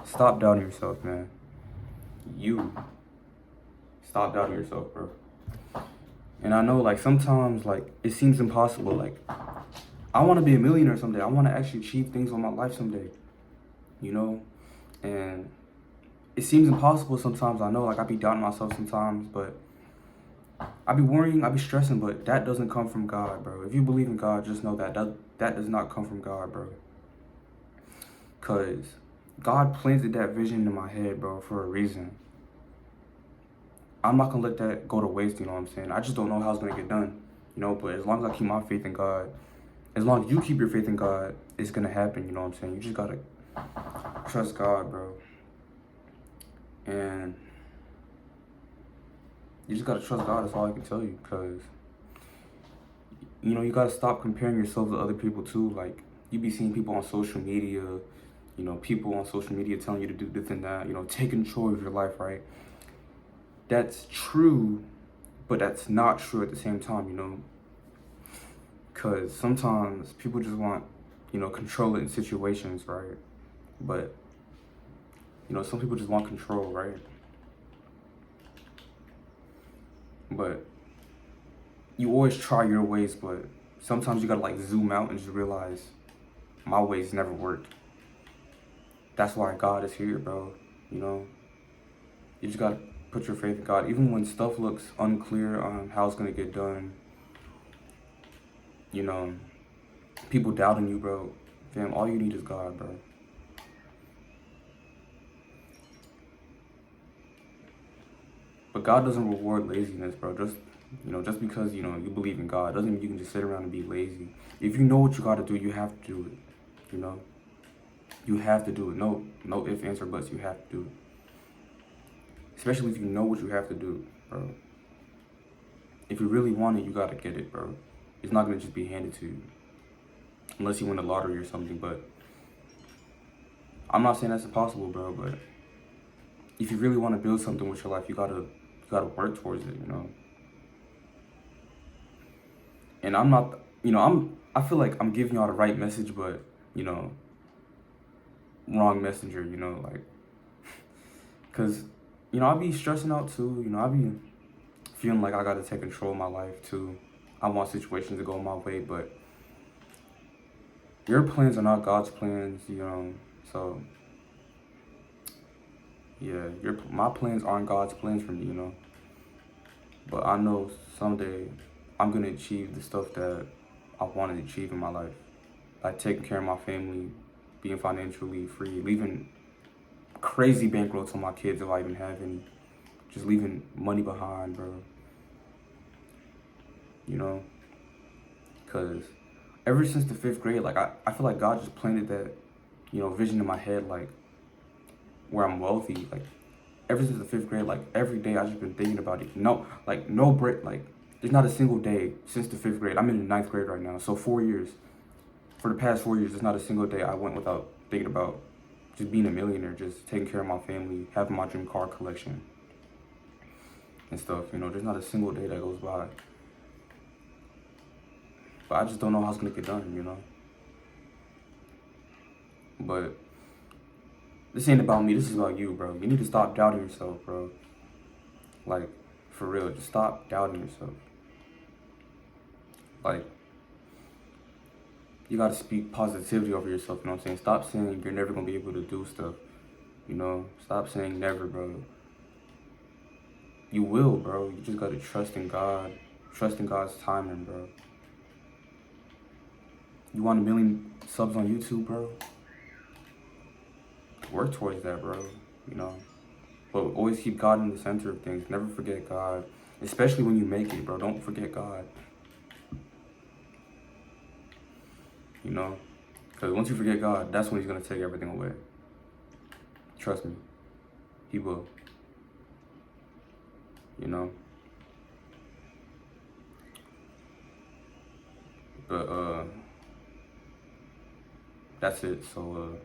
Stop doubting yourself, man. You stop doubting yourself, bro. And I know, like, sometimes, like, it seems impossible. Like, I want to be a millionaire someday. I want to actually achieve things in my life someday, you know? And it seems impossible sometimes. I know, like, I be doubting myself sometimes, but I be worrying, I be stressing, but that doesn't come from God, bro. If you believe in God, just know that does not come from God, bro. Because God planted that vision in my head, bro, for a reason. I'm not going to let that go to waste, you know what I'm saying? I just don't know how it's going to get done, you know? But as long as I keep my faith in God, as long as you keep your faith in God, it's going to happen, you know what I'm saying? You just got to trust God, bro. And you just got to trust God. That's all I can tell you. Because, you know, you got to stop comparing yourself to other people, too. Like, you be seeing people on social media, you know, people on social media telling you to do this and that, you know, take control of your life, right? That's true, but that's not true at the same time, you know? Because sometimes people just want, you know, control in situations, right? But, you know, some people just want control, right? But you always try your ways, but sometimes you gotta, like, zoom out and just realize my ways never work. That's why God is here, bro, you know? You just gotta put your faith in God. Even when stuff looks unclear on how it's gonna get done, you know, people doubting you, bro, fam, all you need is God, bro. But God doesn't reward laziness, bro. Just, you know, just because, you know, you believe in God doesn't mean you can just sit around and be lazy. If you know what you gotta do, you have to do it, you know? You have to do it. No ifs, ands, or buts. You have to do it. Especially if you know what you have to do, bro. If you really want it, you gotta get it, bro. It's not gonna just be handed to you. Unless you win the lottery or something, but I'm not saying that's impossible, bro, but if you really want to build something with your life, you gotta work towards it, you know? And I'm not, you know, I feel like I'm giving y'all the right message, but, you know, wrong messenger, you know, like, because, you know, I be stressing out too, you know, I be feeling like I gotta take control of my life too. I want situations to go my way, but your plans are not God's plans, you know, so, yeah, my plans aren't God's plans for me, you know, but I know someday I'm gonna achieve the stuff that I wanted to achieve in my life, like taking care of my family, being financially free, leaving crazy bankrolls on my kids if I even have any, just leaving money behind, bro, you know, because ever since the 5th grade, like, I feel like God just planted that, you know, vision in my head, like, where I'm wealthy, like, ever since the 5th grade, like, every day I just been thinking about it. No, like, no break, like, there's not a single day since the 5th grade. I'm in the 9th grade right now, so 4 years. For the past 4 years, there's not a single day I went without thinking about just being a millionaire, just taking care of my family, having my dream car collection and stuff, you know. There's not a single day that goes by. But I just don't know how it's gonna get done, you know. But this ain't about me, this is about you, bro. You need to stop doubting yourself, bro. Like, for real, just stop doubting yourself. Like, you gotta speak positivity over yourself, you know what I'm saying? Stop saying you're never gonna be able to do stuff, you know? Stop saying never, bro. You will, bro. You just gotta trust in God. Trust in God's timing, bro. You want 1,000,000 subs on YouTube, bro? Work towards that, bro. You know? But always keep God in the center of things. Never forget God. Especially when you make it, bro. Don't forget God. You know? Because once you forget God, that's when he's gonna take everything away. Trust me. He will. You know? But, that's it. So,